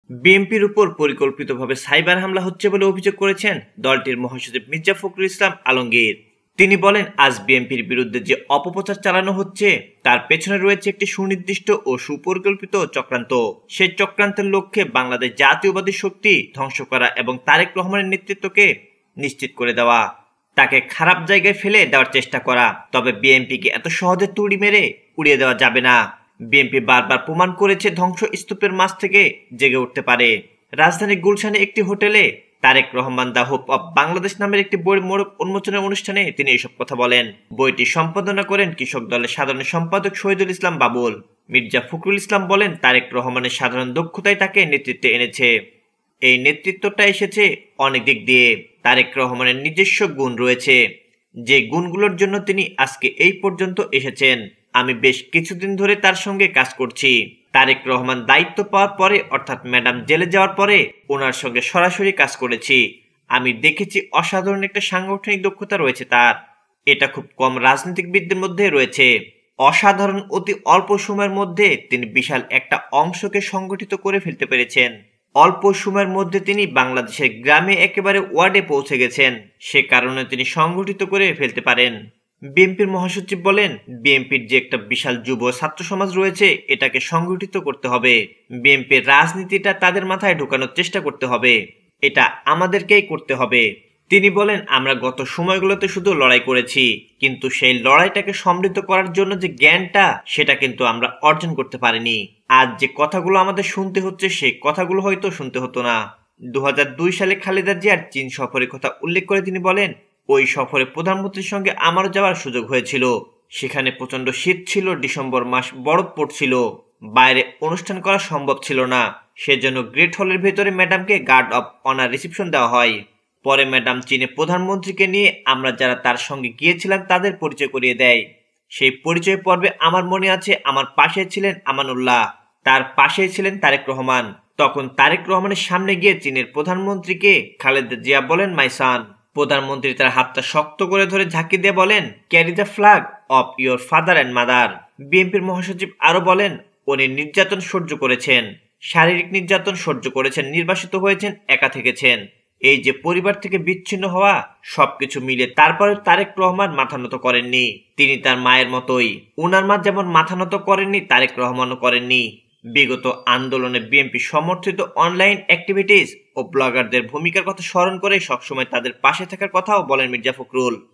বিএনপির উপর পরিকল্পিতভাবে সাইবার হামলা হচ্ছে বলে অভিযোগ করেছেন দলটির মহাসচিব মির্জা ফখরুল ইসলাম আলমগীর। তিনি বলেন, আজ বিএনপির বিরুদ্ধে যে অপপ্রচার চালানো হচ্ছে তার পেছনে রয়েছে একটি সুনির্দিষ্ট ও সুপরিকল্পিত চক্রান্ত। সেই চক্রান্তের লক্ষ্যে বাংলাদেশ জাতীয়বাদী শক্তি ধ্বংস করা এবং তারেক রহমানের নেতৃত্বকে নিশ্চিত করে দেওয়া, তাকে খারাপ জায়গায় ফেলে দেওয়ার চেষ্টা করা। তবে বিএনপিকে এত সহজে তুড়ি মেরে উড়িয়ে দেওয়া যাবে না। বিএনপি বারবার প্রমাণ করেছে ধ্বংস স্তূপের মাছ থেকে জেগে উঠতে পারে। রাজধানীর গুলশানে একটি হোটেলে Tarique Rahman the hope of Bangladesh নামের একটি বইয়ের মোড়ক উন্মোচনের অনুষ্ঠানে তিনি এসব কথা বলেন। বইটি সম্পাদনা করেন কৃষক দলের সাধারণ সম্পাদক শহীদুল ইসলাম বাবুল। মির্জা ফখরুল ইসলাম বলেন, তারেক রহমানের সাধারণ দক্ষতাই তাকে নেতৃত্বে এনেছে। এই নেতৃত্বটা এসেছে অনেক দিক দিয়ে। তারেক রহমানের নিজস্ব গুণ রয়েছে, যে গুণগুলোর জন্য তিনি আজকে এই পর্যন্ত এসেছেন। আমি বেশ কিছুদিন ধরে তার সঙ্গে কাজ করছি। তারেক রহমান দায়িত্ব পাওয়ার পরে, অর্থাৎ ম্যাডাম জেলে যাওয়ার পরে ওনার সঙ্গে সরাসরি কাজ করেছি। আমি দেখেছি অসাধারণ একটা সাংগঠনিক দক্ষতা রয়েছে তার। এটা খুব কম রাজনীতিবিদদের মধ্যে রয়েছে। অসাধারণ, অতি অল্প সময়ের মধ্যে তিনি বিশাল একটা অংশকে সংগঠিত করে ফেলতে পেরেছেন। অল্প সময়ের মধ্যে তিনি বাংলাদেশের গ্রামে একেবারে ওয়ার্ডে পৌঁছে গেছেন। সে কারণে তিনি সংগঠিত করে ফেলতে পারেন। বিএনপির মহাসচিব বলেন, বিএনপির যে একটা বিশাল যুব ছাত্র সমাজ রয়েছে, এটাকে সংগঠিত করতে হবে। বিএনপির রাজনীতিটা তাদের মাথায় ঢোকানোর চেষ্টা করতে হবে। এটা আমাদেরকেই করতে হবে। তিনি বলেন, আমরা গত সময়গুলোতে শুধু লড়াই করেছি, কিন্তু সেই লড়াইটাকে সমৃদ্ধ করার জন্য যে জ্ঞানটা, সেটা কিন্তু আমরা অর্জন করতে পারিনি। আজ যে কথাগুলো আমাদের শুনতে হচ্ছে, সেই কথাগুলো হয়তো শুনতে হতো না। 2002 সালে খালেদা জিয়ার চীন সফরের কথা উল্লেখ করে তিনি বলেন, ওই সফরে প্রধানমন্ত্রীর সঙ্গে আমারও যাওয়ার সুযোগ হয়েছিল। সেখানে প্রচন্ড শীত ছিল, ডিসেম্বর মাস, বরফ পড়ছিল, বাইরে অনুষ্ঠান করা সম্ভব ছিল না। সেজন্য গ্রেট হলের ভেতরে ম্যাডামকে গার্ড অব অনার রিসেপশন দেওয়া হয়। পরে ম্যাডাম চীনে প্রধানমন্ত্রীকে নিয়ে আমরা যারা তার সঙ্গে গিয়েছিলাম তাদের পরিচয় করিয়ে দেয়। সেই পরিচয় পর্বে আমার মনে আছে, আমার পাশে ছিলেন আমানুল্লাহ, তার পাশে ছিলেন তারেক রহমান। তখন তারেক রহমানের সামনে গিয়ে চীনের প্রধানমন্ত্রীকে খালেদা জিয়া বলেন, মাই সান। প্রধানমন্ত্রী তার হাতটা শক্ত করে ধরে ঝাঁকি দিয়ে বলেন, carry the flag of your father and mother. বিএনপির মহাসচিব আরো বলেন, উনি নির্যাতন সহ্য করেছেন, শারীরিক নির্যাতন সহ্য করেছেন, নির্বাসিত হয়েছেন, একা থেকেছেন। এই যে পরিবার থেকে বিচ্ছিন্ন হওয়া, সবকিছু মিলে তারপরে তারেক রহমান মাথা নত করেননি। তিনি তার মায়ের মতোই, উনার মা যেমন মাথা নত করেননি, তারেক রহমানও করেননি। বিগত আন্দোলনে বিএনপি সমর্থিত অনলাইন অ্যাক্টিভিটিস ও ব্লগারদের ভূমিকার কথা স্মরণ করে সবসময় তাদের পাশে থাকার কথাও বলেন মির্জা ফখরুল।